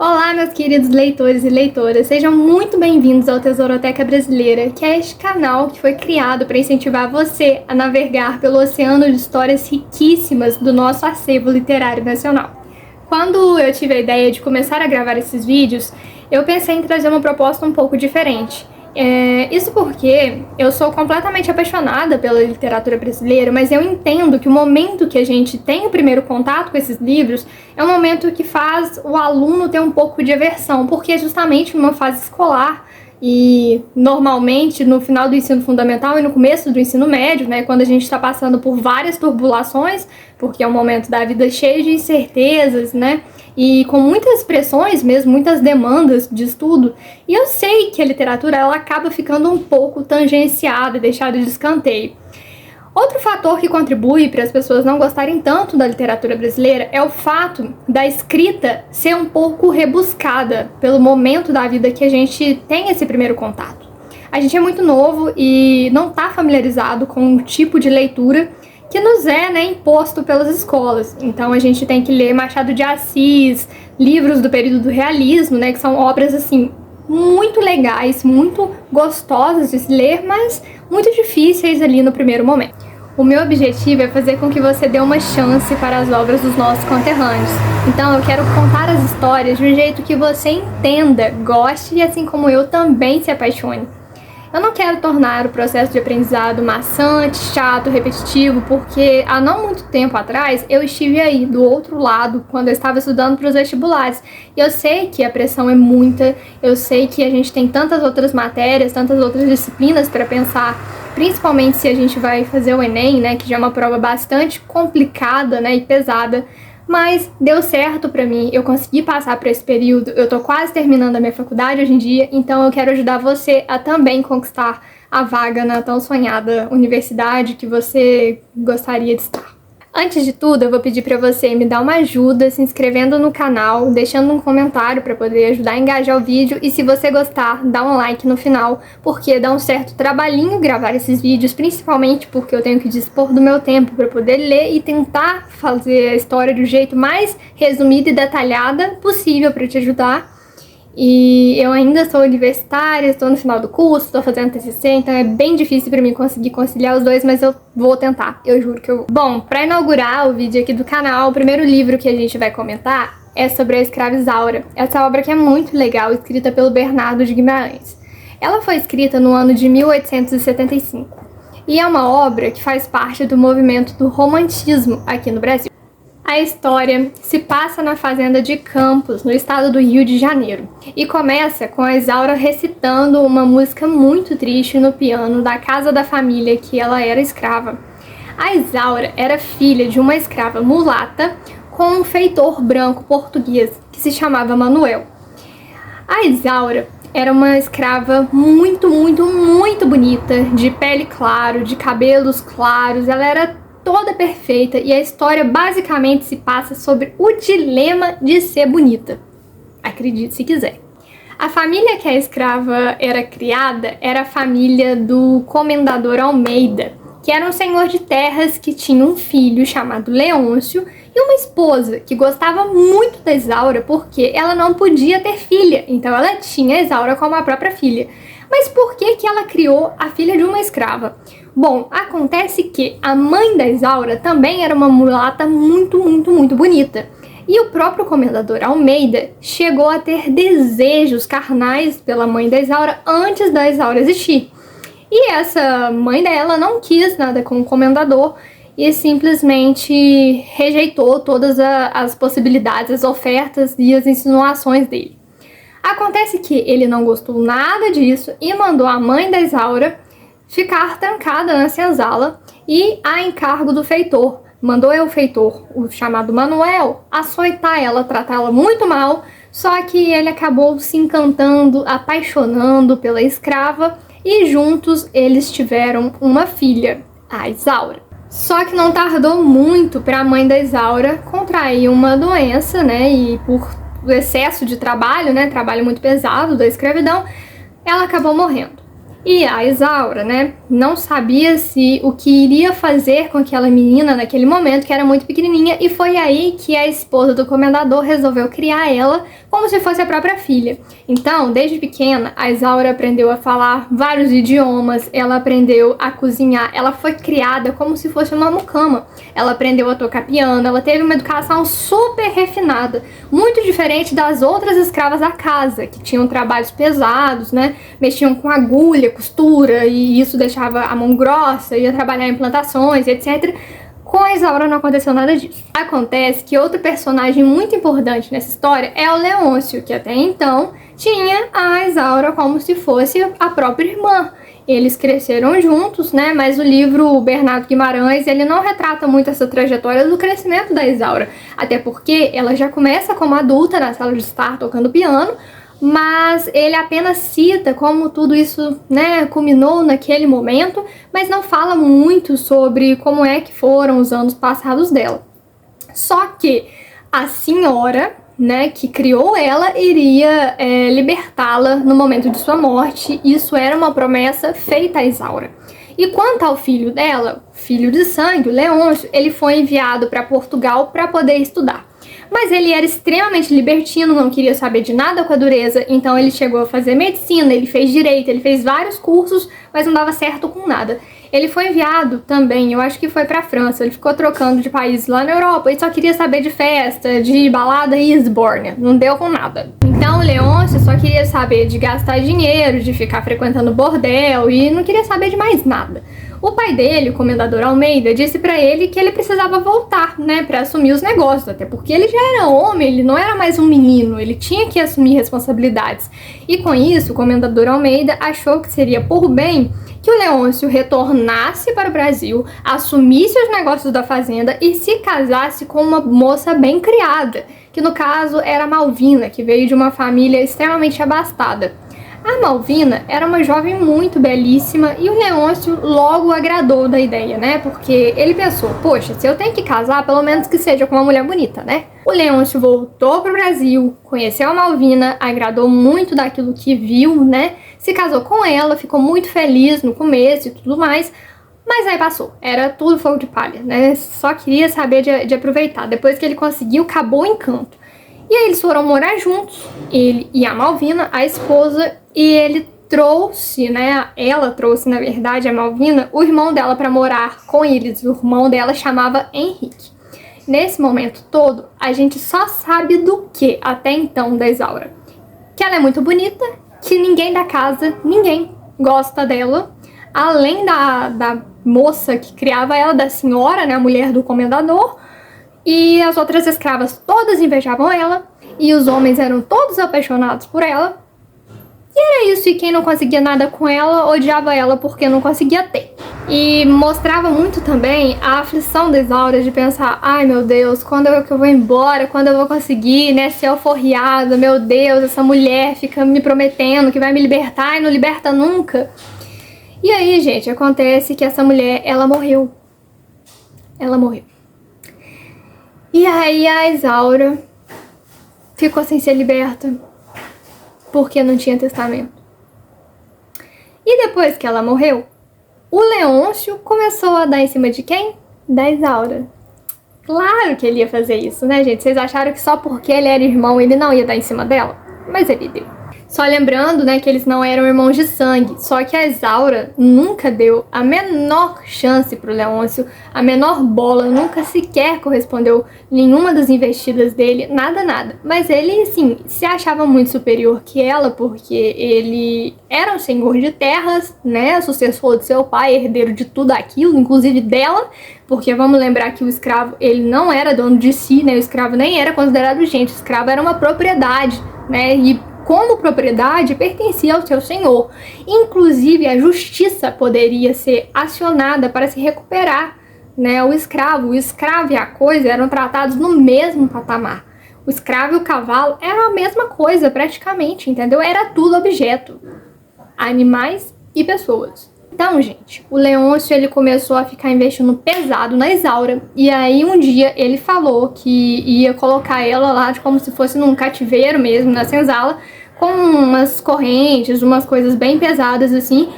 Olá, meus queridos leitores e leitoras, sejam muito bem-vindos ao Tesourateca Brasileira, que é este canal que foi criado para incentivar você a navegar pelo oceano de histórias riquíssimas do nosso acervo literário nacional. Quando eu tive a ideia de começar a gravar esses vídeos, eu pensei em trazer uma proposta um pouco diferente. Isso porque eu sou completamente apaixonada pela literatura brasileira, mas eu entendo que o momento que a gente tem o primeiro contato com esses livros é um momento que faz o aluno ter um pouco de aversão, porque é justamente numa fase escolar e normalmente no final do ensino fundamental e no começo do ensino médio, né, quando a gente está passando por várias turbulações, porque é um momento da vida cheio de incertezas, né, e com muitas pressões mesmo, muitas demandas de estudo. E eu sei que a literatura ela acaba ficando um pouco tangenciada e deixada de escanteio. Outro fator que contribui para as pessoas não gostarem tanto da literatura brasileira é o fato da escrita ser um pouco rebuscada pelo momento da vida que a gente tem esse primeiro contato. A gente é muito novo e não está familiarizado com o tipo de leitura que nos é, imposto pelas escolas. Então a gente tem que ler Machado de Assis, livros do período do realismo, que são obras assim muito legais, muito gostosas de se ler, mas muito difíceis ali no primeiro momento. O meu objetivo é fazer com que você dê uma chance para as obras dos nossos conterrâneos. Então eu quero contar as histórias de um jeito que você entenda, goste e assim como eu também se apaixone. Eu não quero tornar o processo de aprendizado maçante, chato, repetitivo, porque há não muito tempo atrás eu estive aí, do outro lado, quando eu estava estudando para os vestibulares. E eu sei que a pressão é muita, eu sei que a gente tem tantas outras matérias, tantas outras disciplinas para pensar, principalmente se a gente vai fazer o Enem, que já é uma prova bastante complicada, e pesada. Mas deu certo pra mim, eu consegui passar por esse período, eu tô quase terminando a minha faculdade hoje em dia, então eu quero ajudar você a também conquistar a vaga na tão sonhada universidade que você gostaria de estar. Antes de tudo, eu vou pedir pra você me dar uma ajuda se inscrevendo no canal, deixando um comentário pra poder ajudar a engajar o vídeo e se você gostar, dá um like no final, porque dá um certo trabalhinho gravar esses vídeos, principalmente porque eu tenho que dispor do meu tempo pra poder ler e tentar fazer a história do jeito mais resumida e detalhada possível pra te ajudar. E eu ainda sou universitária, estou no final do curso, estou fazendo TCC, então é bem difícil para mim conseguir conciliar os dois, mas eu vou tentar, eu juro que eu vou. Bom, para inaugurar o vídeo aqui do canal, o primeiro livro que a gente vai comentar é sobre a escrava Isaura. Essa obra que é muito legal, escrita pelo Bernardo de Guimarães. Ela foi escrita no ano de 1875 e é uma obra que faz parte do movimento do romantismo aqui no Brasil. A história se passa na fazenda de Campos, no estado do Rio de Janeiro, e começa com a Isaura recitando uma música muito triste no piano da casa da família que ela era escrava. A Isaura era filha de uma escrava mulata com um feitor branco português que se chamava Manuel. A Isaura era uma escrava muito bonita, de pele claro, de cabelos claros, ela era toda perfeita e a história basicamente se passa sobre o dilema de ser bonita. Acredite se quiser. A família que a escrava era criada era a família do Comendador Almeida, que era um senhor de terras que tinha um filho chamado Leôncio e uma esposa que gostava muito da Isaura porque ela não podia ter filha, então ela tinha a Isaura como a própria filha. Mas por que ela criou a filha de uma escrava? Bom, acontece que a mãe da Isaura também era uma mulata muito bonita. E o próprio Comendador Almeida chegou a ter desejos carnais pela mãe da Isaura antes da Isaura existir. E essa mãe dela não quis nada com o Comendador e simplesmente rejeitou todas as possibilidades, as ofertas e as insinuações dele. Acontece que ele não gostou nada disso e mandou a mãe da Isaura ficar trancada na senzala e, a encargo do feitor, mandou o feitor, o chamado Manuel, açoitar ela, tratá-la muito mal, só que ele acabou se encantando, apaixonando pela escrava e juntos eles tiveram uma filha, a Isaura. Só que não tardou muito para a mãe da Isaura contrair uma doença, e por excesso de trabalho, trabalho muito pesado da escravidão, ela acabou morrendo. E a Isaura, não sabia se o que iria fazer com aquela menina naquele momento, que era muito pequenininha, e foi aí que a esposa do comendador resolveu criar ela como se fosse a própria filha. Então, desde pequena, a Isaura aprendeu a falar vários idiomas, ela aprendeu a cozinhar, ela foi criada como se fosse uma mucama. Ela aprendeu a tocar piano, ela teve uma educação super refinada, muito diferente das outras escravas da casa, que tinham trabalhos pesados, né? Mexiam com agulha, costura, e isso deixava a mão grossa, ia trabalhar em plantações, etc. Com a Isaura não aconteceu nada disso. Acontece que outro personagem muito importante nessa história é o Leôncio, que até então tinha a Isaura como se fosse a própria irmã. Eles cresceram juntos, né? Mas o livro Bernardo Guimarães, ele não retrata muito essa trajetória do crescimento da Isaura. Até porque ela já começa como adulta na sala de estar tocando piano, mas ele apenas cita como tudo isso, né, culminou naquele momento, mas não fala muito sobre como é que foram os anos passados dela. Só que a senhora, né, que criou ela, iria libertá-la no momento de sua morte. Isso era uma promessa feita a Isaura. E quanto ao filho dela, filho de sangue, o Leôncio, ele foi enviado para Portugal para poder estudar. Mas ele era extremamente libertino, não queria saber de nada com a dureza, então ele chegou a fazer medicina, ele fez direito, ele fez vários cursos, mas não dava certo com nada. Ele foi enviado também, eu acho que foi pra França, ele ficou trocando de país lá na Europa e só queria saber de festa, de balada e esbórnia, não deu com nada. Então o Leôncio só queria saber de gastar dinheiro, de ficar frequentando bordel e não queria saber de mais nada. O pai dele, o comendador Almeida, disse pra ele que ele precisava voltar, né, pra assumir os negócios, até porque ele já era homem, ele não era mais um menino, ele tinha que assumir responsabilidades. E com isso, o comendador Almeida achou que seria por bem que o Leôncio retornasse para o Brasil, assumisse os negócios da fazenda e se casasse com uma moça bem criada, que no caso era Malvina, que veio de uma família extremamente abastada. A Malvina era uma jovem muito belíssima e o Leôncio logo agradou da ideia, né? Porque ele pensou, poxa, se eu tenho que casar, pelo menos que seja com uma mulher bonita, né? O Leôncio voltou pro Brasil, conheceu a Malvina, agradou muito daquilo que viu, né? Se casou com ela, ficou muito feliz no começo e tudo mais, mas aí passou, era tudo fogo de palha, né? Só queria saber de aproveitar. Depois que ele conseguiu, acabou o encanto. E aí eles foram morar juntos, ele e a Malvina, a esposa, e ele trouxe, né, ela trouxe, na verdade, a Malvina, o irmão dela para morar com eles. O irmão dela chamava Henrique. Nesse momento todo, a gente só sabe do que até então da Isaura? Que ela é muito bonita, que ninguém da casa, ninguém gosta dela, além da moça que criava ela, da senhora, né, a mulher do comendador, e as outras escravas todas invejavam ela, e os homens eram todos apaixonados por ela. E era isso, e quem não conseguia nada com ela, odiava ela porque não conseguia ter. E mostrava muito também a aflição da Isaura de pensar, ai meu Deus, quando é que eu vou embora, quando eu vou conseguir, né, ser alforriada, meu Deus, essa mulher fica me prometendo que vai me libertar e não liberta nunca. E aí, gente, acontece que essa mulher, ela morreu. Ela morreu. E aí a Isaura ficou sem ser liberta, porque não tinha testamento. E depois que ela morreu, o Leôncio começou a dar em cima de quem? Da Isaura. Claro que ele ia fazer isso, né, gente? Vocês acharam que só porque ele era irmão ele não ia dar em cima dela? Mas ele deu. Só lembrando, né, que eles não eram irmãos de sangue, só que a Isaura nunca deu a menor chance pro Leôncio, a menor bola, nunca sequer correspondeu nenhuma das investidas dele, nada. Mas ele, assim, se achava muito superior que ela, porque ele era um senhor de terras, né, sucessor de seu pai, herdeiro de tudo aquilo, inclusive dela, porque vamos lembrar que o escravo, ele não era dono de si, né, o escravo nem era considerado gente, o escravo era uma propriedade, né, e como propriedade pertencia ao seu senhor. Inclusive, a justiça poderia ser acionada para se recuperar, né, o escravo. O escravo e a coisa eram tratados no mesmo patamar. O escravo e o cavalo eram a mesma coisa, praticamente, entendeu? Era tudo objeto. Animais e pessoas. Então, gente, o Leôncio, ele começou a ficar investindo pesado na Isaura, e aí um dia ele falou que ia colocar ela lá como se fosse num cativeiro mesmo, na senzala, com umas correntes, umas coisas bem pesadas assim,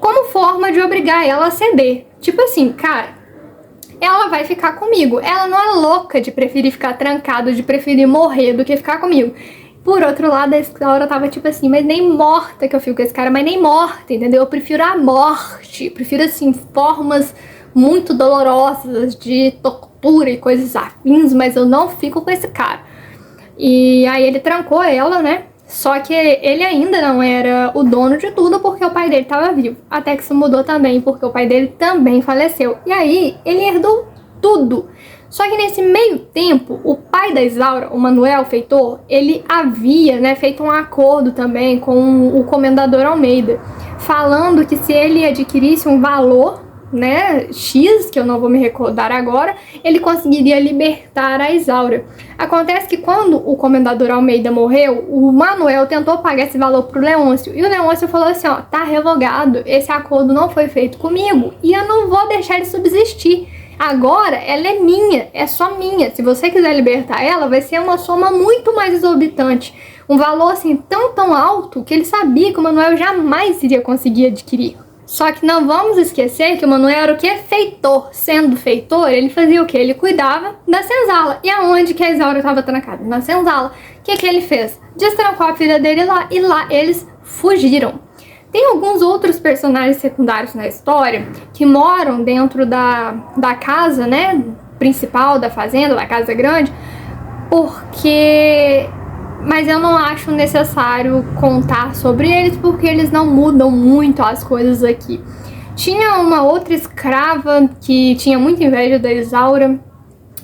como forma de obrigar ela a ceder. Tipo assim, cara, ela vai ficar comigo. Ela não é louca de preferir ficar trancada, de preferir morrer do que ficar comigo. Por outro lado, a Isaura tava tipo assim, mas nem morta que eu fico com esse cara, mas nem morta, entendeu? Eu prefiro a morte, prefiro assim, formas muito dolorosas de tortura e coisas afins, mas eu não fico com esse cara. E aí ele trancou ela, né? Só que ele ainda não era o dono de tudo porque o pai dele estava vivo. Até que isso mudou também, porque o pai dele também faleceu. E aí ele herdou tudo. Só que nesse meio tempo, o pai da Isaura, o Manuel Feitor, ele havia, né, feito um acordo também com o comendador Almeida, falando que se ele adquirisse um valor, né, X, que eu não vou me recordar agora, ele conseguiria libertar a Isaura. Acontece que quando o comendador Almeida morreu, o Manuel tentou pagar esse valor pro Leôncio, e o Leôncio falou assim, ó, tá revogado, esse acordo não foi feito comigo, e eu não vou deixar ele subsistir. Agora, ela é minha, é só minha. Se você quiser libertar ela, vai ser uma soma muito mais exorbitante. Um valor, assim, tão alto que ele sabia que o Manuel jamais iria conseguir adquirir. Só que não vamos esquecer que o Manuel era o quê? Feitor. Sendo feitor, ele fazia o quê? Ele cuidava da senzala. E aonde que a Isaura estava trancada? Na senzala. O que ele fez? Destrancou a filha dele lá e lá eles fugiram. Tem alguns outros personagens secundários na história que moram dentro da casa, né, principal da fazenda, da casa grande, mas eu não acho necessário contar sobre eles porque eles não mudam muito as coisas aqui. Tinha uma outra escrava que tinha muita inveja da Isaura.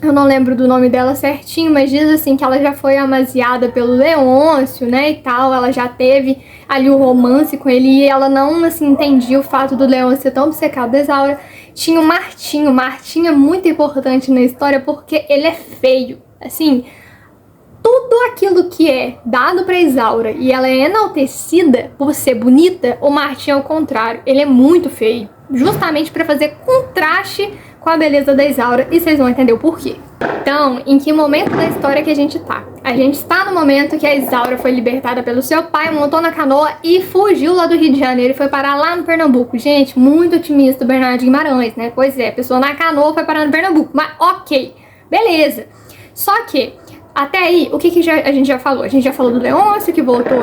Eu não lembro do nome dela certinho, mas diz assim que ela já foi amaziada pelo Leôncio, né, e tal. Ela já teve ali o romance com ele e ela não, assim, entendia o fato do Leôncio ser tão obcecado da Isaura. Tinha o Martinho. O Martinho é muito importante na história porque ele é feio. Assim, tudo aquilo que é dado pra Isaura e ela é enaltecida por ser bonita, o Martinho é o contrário. Ele é muito feio, justamente pra fazer contraste com a beleza da Isaura, e vocês vão entender o porquê. Então, em que momento da história que a gente tá? A gente está no momento que a Isaura foi libertada pelo seu pai, montou na canoa e fugiu lá do Rio de Janeiro e foi parar lá no Pernambuco. Gente, muito otimista o Bernardo Guimarães, né? Pois é, a pessoa na canoa foi parar no Pernambuco, mas ok, beleza. Só que até aí, o que a gente já falou? A gente já falou do Leôncio, que voltou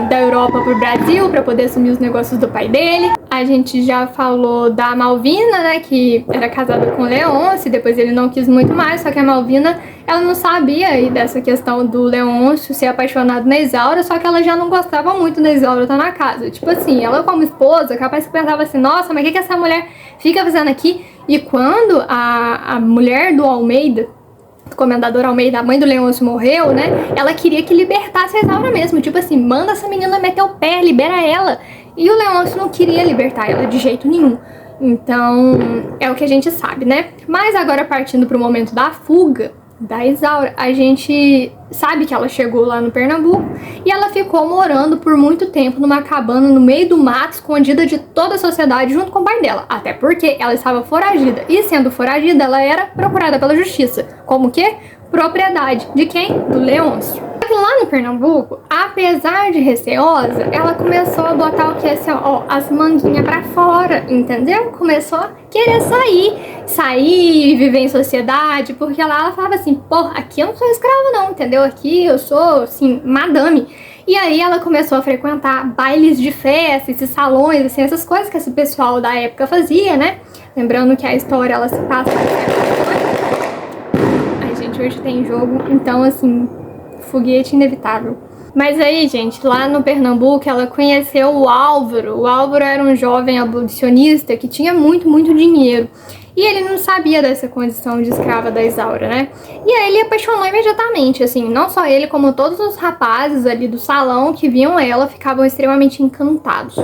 da Europa pro Brasil para poder assumir os negócios do pai dele. A gente já falou da Malvina, né, que era casada com o Leôncio, depois ele não quis muito mais, só que a Malvina, ela não sabia aí dessa questão do Leôncio ser apaixonado na Isaura, só que ela já não gostava muito da Isaura estar na casa. Tipo assim, ela como esposa, capaz que pensava assim, nossa, mas o que essa mulher fica fazendo aqui? E quando a mulher do Almeida, o comendador Almeida, a mãe do Leôncio, morreu, né? Ela queria que libertasse a Isaura mesmo. Tipo assim, manda essa menina meter o pé, libera ela. E o Leôncio não queria libertar ela de jeito nenhum. Então, é o que a gente sabe, né? Mas agora, partindo pro momento da fuga da Isaura, a gente sabe que ela chegou lá no Pernambuco e ela ficou morando por muito tempo numa cabana no meio do mato, escondida de toda a sociedade junto com o pai dela, até porque ela estava foragida, e sendo foragida ela era procurada pela justiça, como que? Propriedade de quem? Do Leôncio. Só que lá no Pernambuco, apesar de receosa, ela começou a botar o que? Assim, ó, as manguinhas pra fora, entendeu? Começou a querer sair, viver em sociedade, porque lá ela falava assim, pô, aqui eu não sou escrava não, entendeu? Aqui eu sou, assim, madame. E aí ela começou a frequentar bailes de festa, esses salões, assim, essas coisas que esse pessoal da época fazia, né? Lembrando que a história, ela se passa... Ai, gente, hoje tem jogo, então, assim, foguete inevitável. Mas aí, gente, lá no Pernambuco, ela conheceu o Álvaro. O Álvaro era um jovem abolicionista que tinha muito dinheiro. E ele não sabia dessa condição de escrava da Isaura, né? E aí ele apaixonou imediatamente, assim, não só ele, como todos os rapazes ali do salão que viam ela ficavam extremamente encantados.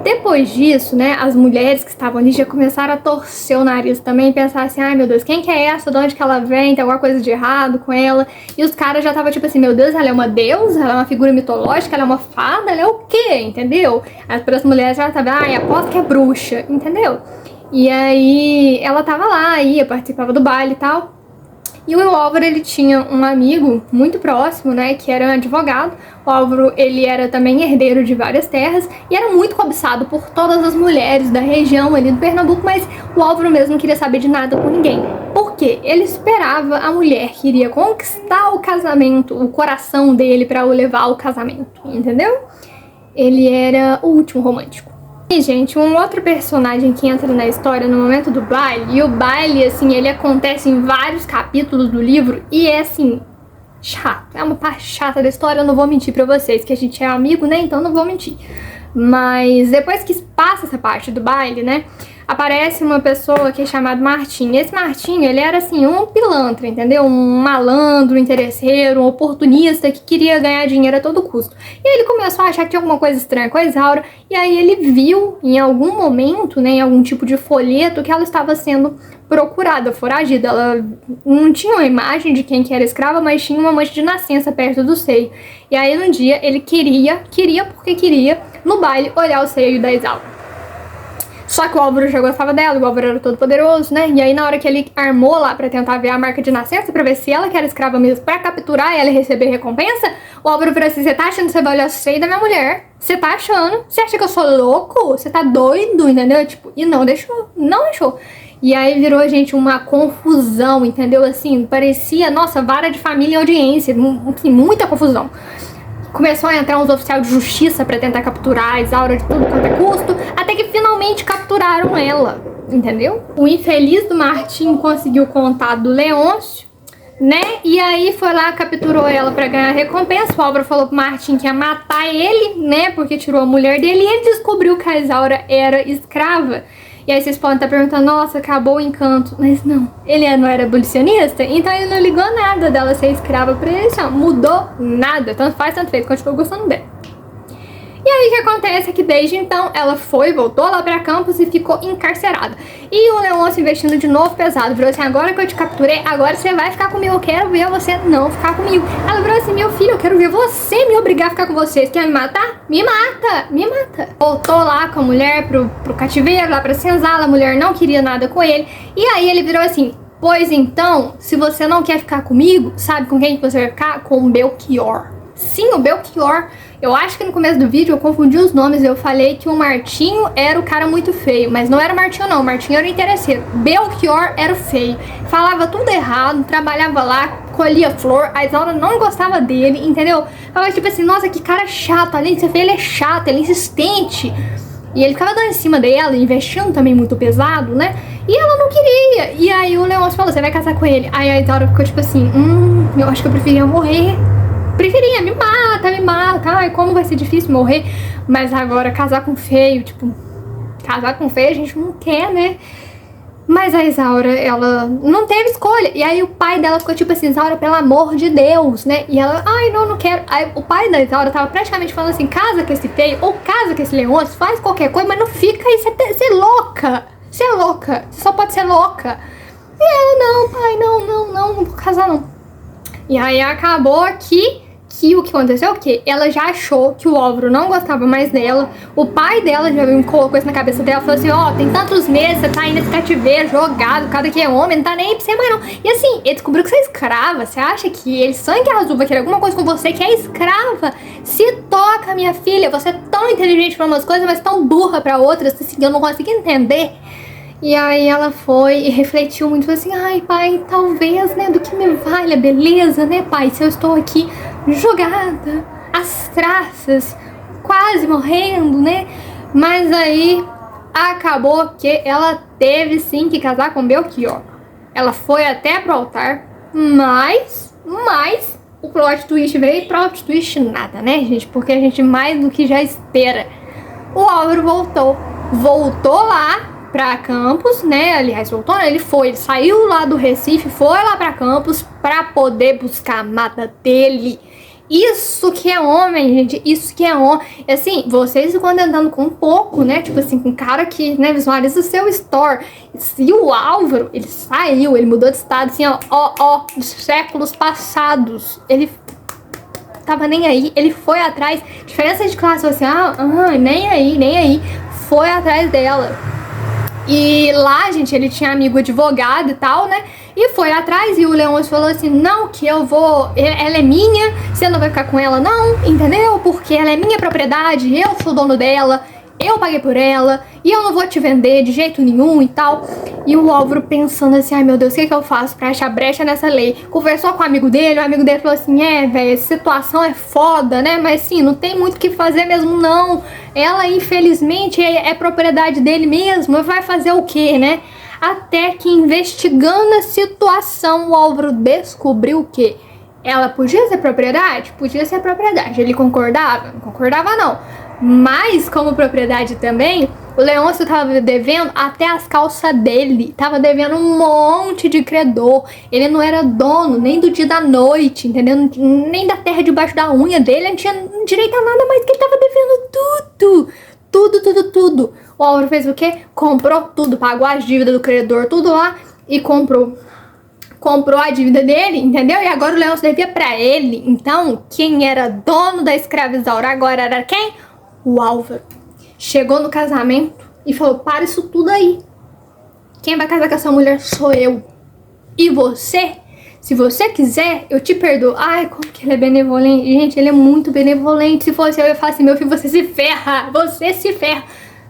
Depois disso, né, as mulheres que estavam ali já começaram a torcer o nariz também e pensar assim, ai meu Deus, quem que é essa? De onde que ela vem? Tem alguma coisa de errado com ela? E os caras já estavam tipo assim, meu Deus, ela é uma deusa? Ela é uma figura mitológica? Ela é uma fada? Ela é o quê? Entendeu? As mulheres já estavam, ai, aposto que é bruxa, entendeu? E aí ela tava lá, ia, participava do baile e tal. E o Álvaro, ele tinha um amigo muito próximo, né, que era um advogado. O Álvaro, ele era também herdeiro de várias terras e era muito cobiçado por todas as mulheres da região ali do Pernambuco, mas o Álvaro mesmo não queria saber de nada com ninguém. Por quê? Ele esperava a mulher que iria conquistar o casamento, o coração dele para o levar ao casamento, entendeu? Ele era o último romântico. E, gente, um outro personagem que entra na história no momento do baile, e o baile, assim, ele acontece em vários capítulos do livro e é, assim, chato. É uma parte chata da história, eu não vou mentir pra vocês, que a gente é amigo, né, então não vou mentir. Mas depois que passa essa parte do baile, né, aparece uma pessoa que é chamada Martim. Esse Martim, ele era assim, um pilantra, entendeu? Um malandro, um interesseiro, um oportunista que queria ganhar dinheiro a todo custo. E aí ele começou a achar que tinha alguma coisa estranha com a Isaura, e aí ele viu em algum momento, né, em algum tipo de folheto, que ela estava sendo procurada, foragida. Ela não tinha uma imagem de quem que era escrava, mas tinha uma mancha de nascença perto do seio. E aí um dia ele queria porque queria, no baile, olhar o seio da Isaura. Só que o Álvaro já gostava dela, o Álvaro era todo poderoso, né? E aí na hora que ele armou lá pra tentar ver a marca de nascença, pra ver se ela que era escrava mesmo, pra capturar ela e receber recompensa, o Álvaro falou assim: você tá achando que você vai olhar o seio da minha mulher? Você tá achando? Você acha que eu sou louco? Você tá doido, entendeu? Tipo, e não deixou. E aí virou, gente, uma confusão, entendeu? Assim, parecia, nossa, vara de família e audiência, enfim, muita confusão. Começou a entrar uns oficiais de justiça pra tentar capturar a Isaura de tudo quanto é custo, até que finalmente capturaram ela, entendeu? O infeliz do Martim conseguiu o contato do Leôncio, né? E aí foi lá, capturou ela pra ganhar recompensa. O Álvaro falou pro Martim que ia matar ele, né? Porque tirou a mulher dele, e ele descobriu que a Isaura era escrava. E aí vocês podem estar perguntando, nossa, acabou o encanto. Mas não, ele não era abolicionista, então ele não ligou nada dela ser escrava pra ele, não mudou nada, tanto faz, tanto fez, continuou gostando dela. E aí o que acontece é que desde então ela voltou lá pra campus e ficou encarcerada. E o Leôncio investindo de novo pesado, virou assim: agora que eu te capturei, agora você vai ficar comigo, eu quero ver você não ficar comigo. Ela virou assim: meu filho, eu quero ver você me obrigar a ficar com você. Você quer me matar? Me mata, me mata. Voltou lá com a mulher pro cativeiro, lá pra senzala, a mulher não queria nada com ele. E aí ele virou assim: pois então, se você não quer ficar comigo, sabe com quem você vai ficar? Com o Belchior. Sim, o Belchior. Eu acho que no começo do vídeo eu confundi os nomes. Eu falei que o Martinho era o cara muito feio, mas não era o Martinho não, o Martinho era o interesseiro. Belchior era o feio, falava tudo errado, trabalhava lá, colhia flor. A Isaura não gostava dele, entendeu? Ela tipo assim, nossa, que cara chato, além de ser feio, ele é chato, ele é insistente. E ele ficava dando em cima dela, investindo também muito pesado, né? E ela não queria. E aí o Leôncio falou: você vai casar com ele? Aí a Isaura ficou tipo assim, eu acho que eu preferia morrer. Preferia, me mata, ai, como vai ser difícil morrer. Mas agora casar com feio, tipo, casar com feio a gente não quer, né? Mas a Isaura, ela não teve escolha. E aí o pai dela ficou tipo assim: Isaura, pelo amor de Deus, né? E ela, ai, não quero. Aí o pai da Isaura tava praticamente falando assim: casa com esse feio, ou casa com esse Leôncio, faz qualquer coisa, mas não fica aí, você é louca. Você é louca, você só pode ser louca. E ela, não, pai, não vou casar não. E aí acabou que o que aconteceu é o quê? Ela já achou que o Álvaro não gostava mais dela. O pai dela já colocou isso na cabeça dela. Falou assim: ó, tem tantos meses, você tá aí nesse cativeiro, jogado, cada que é homem, não tá nem aí pra você mãe não. E assim, ele descobriu que você é escrava. Você acha que ele, sangue azul, vai querer alguma coisa com você que é escrava? Se toca, minha filha. Você é tão inteligente pra umas coisas, mas tão burra pra outras, assim, eu não consigo entender. E aí ela foi e refletiu muito, assim: ai, pai, talvez, né, do que me vale a beleza, né, pai, se eu estou aqui jogada, às traças, quase morrendo, né? Mas aí acabou que ela teve sim que casar com Belchior. Ela foi até pro altar, mas o plot twist veio, e plot twist nada, né, gente? Porque a gente mais do que já espera. O Álvaro voltou lá pra Campos, né? Aliás, voltou, né? Ele saiu lá do Recife, foi lá pra Campos pra poder buscar a amada dele. Isso que é homem, gente, isso que é homem. Assim, vocês ficam andando com um pouco, né? Tipo assim, com um cara que, né, visualiza o seu story. E o Álvaro, ele saiu, ele mudou de estado, assim, ó, dos séculos passados. Ele tava nem aí, ele foi atrás. Diferença de classe, assim, nem aí. Foi atrás dela. E lá, gente, ele tinha amigo advogado e tal, né? E foi atrás, e o Leôncio falou assim, não, que eu vou, ela é minha, você não vai ficar com ela não, entendeu? Porque ela é minha propriedade, eu sou dono dela, eu paguei por ela, e eu não vou te vender de jeito nenhum e tal. E o Álvaro pensando assim, ai meu Deus, o que eu faço pra achar brecha nessa lei? Conversou com o amigo dele falou assim, velho, essa situação é foda, né? Mas sim, não tem muito o que fazer mesmo não. Ela, infelizmente, é propriedade dele mesmo, vai fazer o quê, né? Até que, investigando a situação, o Álvaro descobriu que ela podia ser propriedade? Podia ser propriedade. Ele concordava? Não concordava não. Mas, como propriedade também, o Leôncio tava devendo até as calças dele. Tava devendo um monte de credor. Ele não era dono nem do dia da noite, entendeu? Nem da terra debaixo da unha dele. Ele não tinha direito a nada mais, que ele tava devendo tudo. Tudo. O Álvaro fez o quê? Comprou tudo, pagou as dívidas do credor, tudo lá, e comprou a dívida dele, entendeu? E agora o Leôncio devia pra ele. Então, quem era dono da escravizaura agora era quem? O Álvaro. Chegou no casamento e falou, para isso tudo aí. Quem vai casar com essa mulher sou eu. E você, se você quiser, eu te perdoo. Ai, como que ele é benevolente. Gente, ele é muito benevolente. Se fosse eu ia falar assim, meu filho, você se ferra. Você se ferra.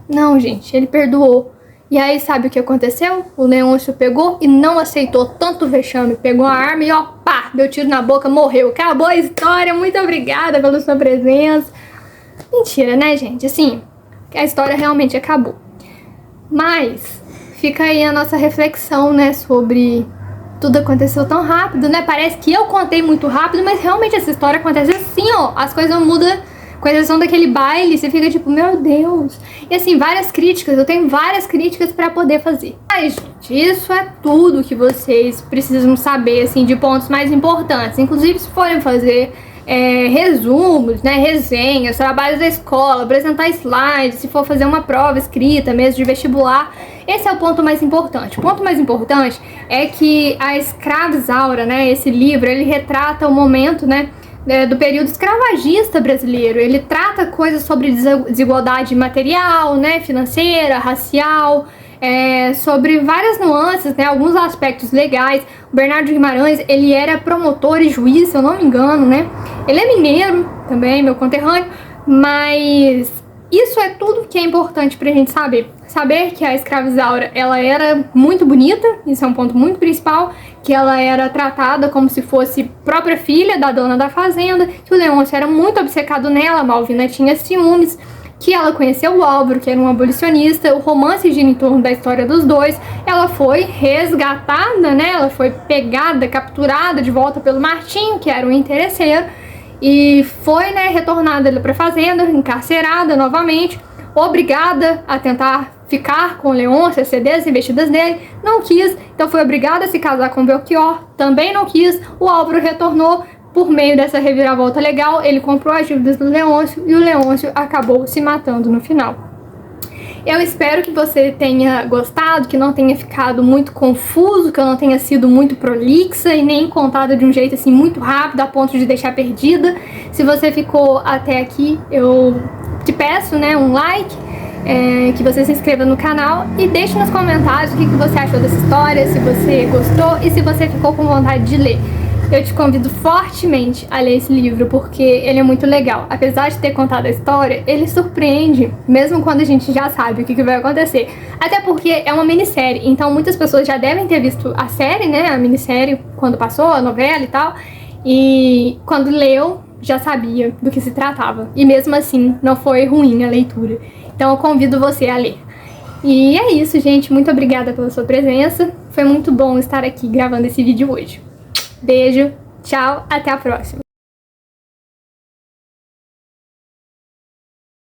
Não, gente, ele perdoou. E aí, sabe o que aconteceu? O Leôncio pegou e não aceitou tanto vexame. Pegou a arma e, ó, pá, deu tiro na boca, morreu. Acabou a história. Muito obrigada pela sua presença. Mentira, né, gente? Assim, a história realmente acabou. Mas fica aí a nossa reflexão, né, sobre tudo aconteceu tão rápido, né? Parece que eu contei muito rápido, mas realmente essa história acontece assim, ó. As coisas mudam com a exceção daquele baile, você fica tipo, meu Deus. E assim, várias críticas, eu tenho várias críticas pra poder fazer. Mas, gente, isso é tudo que vocês precisam saber, assim, de pontos mais importantes. Inclusive, se forem fazer resumos, né, resenhas, trabalhos da escola, apresentar slides, se for fazer uma prova escrita mesmo de vestibular, esse é o ponto mais importante. O ponto mais importante é que a Escravizaura, né, esse livro, ele retrata o momento, né, do período escravagista brasileiro. Ele trata coisas sobre desigualdade material, né, financeira, racial, sobre várias nuances, né, alguns aspectos legais. O Bernardo de Guimarães, ele era promotor e juiz, se eu não me engano, né? Ele é mineiro também, meu conterrâneo, mas isso é tudo que é importante pra gente saber. Saber que a Escravizaura, ela era muito bonita, isso é um ponto muito principal, que ela era tratada como se fosse própria filha da dona da fazenda, que o Leôncio era muito obcecado nela, a Malvina tinha ciúmes, que ela conheceu o Álvaro, que era um abolicionista, o romance gira em torno da história dos dois, ela foi resgatada, né, ela foi pegada, capturada de volta pelo Martinho, que era um interesseiro, e foi, né, retornada para a fazenda, encarcerada novamente, obrigada a tentar ficar com o Leôncio, ceder as investidas dele, não quis, então foi obrigada a se casar com Belchior, também não quis, o Álvaro retornou. Por meio dessa reviravolta legal, ele comprou as dívidas do Leôncio e o Leôncio acabou se matando no final. Eu espero que você tenha gostado, que não tenha ficado muito confuso, que eu não tenha sido muito prolixa e nem contada de um jeito assim muito rápido a ponto de deixar perdida. Se você ficou até aqui, eu te peço, né, um like, que você se inscreva no canal e deixe nos comentários o que você achou dessa história, se você gostou e se você ficou com vontade de ler. Eu te convido fortemente a ler esse livro, porque ele é muito legal. Apesar de ter contado a história, ele surpreende, mesmo quando a gente já sabe o que vai acontecer. Até porque é uma minissérie, então muitas pessoas já devem ter visto a série, né, a minissérie, quando passou, a novela e tal. E quando leu, já sabia do que se tratava. E mesmo assim, não foi ruim a leitura. Então eu convido você a ler. E é isso, gente. Muito obrigada pela sua presença. Foi muito bom estar aqui gravando esse vídeo hoje. Beijo, tchau, até a próxima.